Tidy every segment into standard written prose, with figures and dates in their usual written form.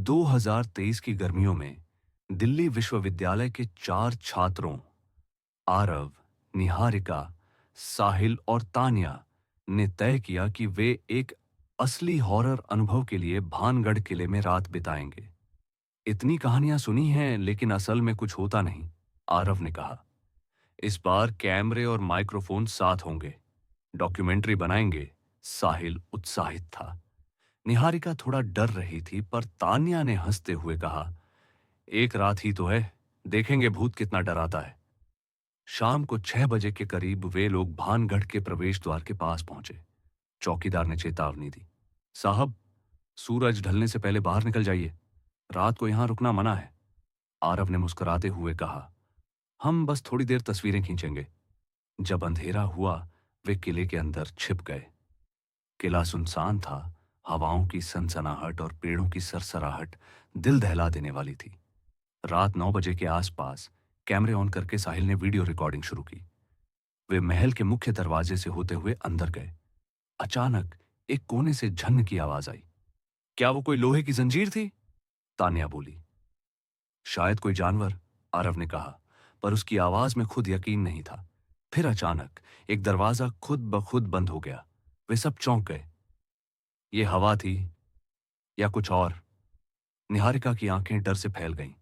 2023 की गर्मियों में दिल्ली विश्वविद्यालय के 4 छात्रों आरव, निहारिका, साहिल और तान्या ने तय किया कि वे एक असली हॉरर अनुभव के लिए भानगढ़ किले में रात बिताएंगे। इतनी कहानियां सुनी हैं लेकिन असल में कुछ होता नहीं, आरव ने कहा। इस बार कैमरे और माइक्रोफोन साथ होंगे, डॉक्यूमेंट्री बनाएंगे। साहिल उत्साहित था। निहारिका थोड़ा डर रही थी, पर तान्या ने हंसते हुए कहा, एक रात ही तो है, देखेंगे भूत कितना डराता है। शाम को 6 बजे के करीब वे लोग भानगढ़ के प्रवेश द्वार के पास पहुंचे। चौकीदार ने चेतावनी दी, साहब, सूरज ढलने से पहले बाहर निकल जाइए, रात को यहां रुकना मना है। आरव ने मुस्कुराते हुए कहा, हम बस थोड़ी देर तस्वीरें खींचेंगे। जब अंधेरा हुआ वे किले के अंदर छिप गए। किला सुनसान था। हवाओं की सनसनाहट और पेड़ों की सरसराहट दिल दहला देने वाली थी। रात 9 बजे के आसपास कैमरे ऑन करके साहिल ने वीडियो रिकॉर्डिंग शुरू की। वे महल के मुख्य दरवाजे से होते हुए अंदर गए। अचानक एक कोने से झन्न की आवाज आई। क्या वो कोई लोहे की जंजीर थी? तान्या बोली। शायद कोई जानवर, आरव ने कहा, पर उसकी आवाज में खुद यकीन नहीं था। फिर अचानक एक दरवाजा खुद ब खुद बंद हो गया। वे सब चौंक गए। ये हवा थी या कुछ और? निहारिका की आंखें डर से फैल गईं।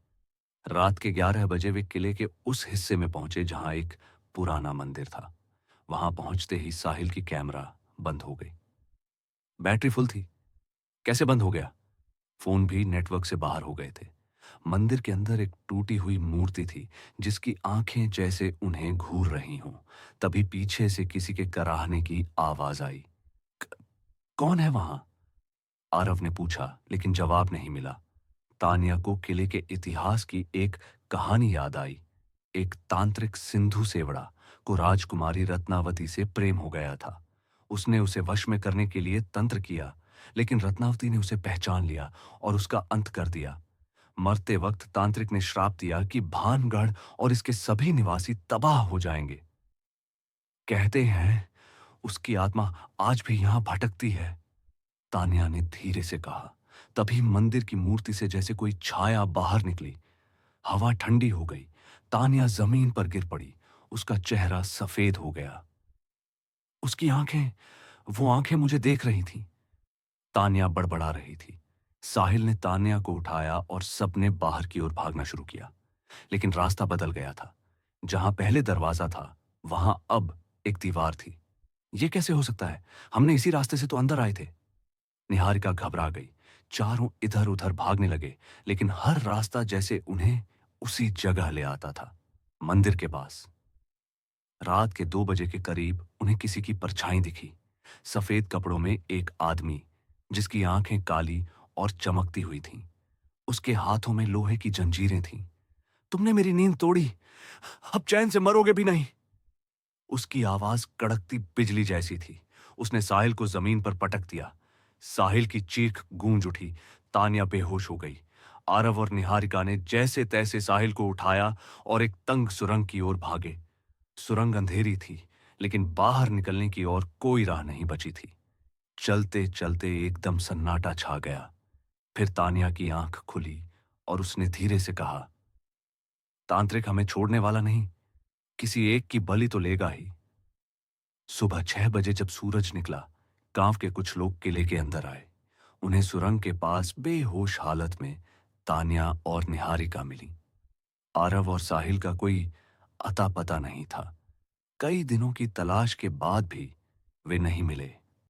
रात के 11 बजे वे किले के उस हिस्से में पहुंचे जहां एक पुराना मंदिर था। वहां पहुंचते ही साहिल की कैमरा बंद हो गई। बैटरी फुल थी, कैसे बंद हो गया? फोन भी नेटवर्क से बाहर हो गए थे। मंदिर के अंदर एक टूटी हुई मूर्ति थी जिसकी आंखें जैसे उन्हें घूर रही हों। तभी पीछे से किसी के कराहने की आवाज आई। कौन है वहां? आरव ने पूछा, लेकिन जवाब नहीं मिला। तान्या को किले के इतिहास की एक कहानी याद आई। एक तांत्रिक सिंधु सेवड़ा को राजकुमारी रत्नावती से प्रेम हो गया था। उसने उसे वश में करने के लिए तंत्र किया, लेकिन रत्नावती ने उसे पहचान लिया और उसका अंत कर दिया। मरते वक्त तांत्रिक ने श्राप दिया कि भानगढ़ और इसके सभी निवासी तबाह हो जाएंगे। कहते हैं उसकी आत्मा आज भी यहां भटकती है, तान्या ने धीरे से कहा। तभी मंदिर की मूर्ति से जैसे कोई छाया बाहर निकली। हवा ठंडी हो गई। तान्या जमीन पर गिर पड़ी। उसका चेहरा सफेद हो गया। उसकी आंखें, वो आंखें मुझे देख रही थीं। तान्या बड़बड़ा रही थी। साहिल ने तान्या को उठाया और सबने बाहर की ओर भागना शुरू किया। लेकिन रास्ता बदल गया था। जहां पहले दरवाजा था वहां अब एक दीवार थी। यह कैसे हो सकता है? हमने इसी रास्ते से तो अंदर आए थे। निहारिका घबरा गई। चारों इधर उधर भागने लगे, लेकिन हर रास्ता जैसे उन्हें उसी जगह ले आता था, मंदिर के पास। रात के 2 बजे के करीब उन्हें किसी की परछाई दिखी। सफेद कपड़ों में एक आदमी, जिसकी आंखें काली और चमकती हुई थीं। उसके हाथों में लोहे की जंजीरें थीं। तुमने मेरी नींद तोड़ी, अब चैन से मरोगे भी नहीं। उसकी आवाज कड़कती बिजली जैसी थी। उसने साहिल को जमीन पर पटक दिया। साहिल की चीख गूंज उठी। तान्या बेहोश हो गई। आरव और निहारिका ने जैसे तैसे साहिल को उठाया और एक तंग सुरंग की ओर भागे। सुरंग अंधेरी थी, लेकिन बाहर निकलने की और कोई राह नहीं बची थी। चलते चलते एकदम सन्नाटा छा गया। फिर तान्या की आंख खुली और उसने धीरे से कहा, तांत्रिक हमें छोड़ने वाला नहीं, किसी एक की बलि तो लेगा ही। सुबह 6 बजे जब सूरज निकला, गांव के कुछ लोग किले के अंदर आए। उन्हें सुरंग के पास बेहोश हालत में तान्या और निहारिका मिली। आरव और साहिल का कोई अता पता नहीं था। कई दिनों की तलाश के बाद भी वे नहीं मिले।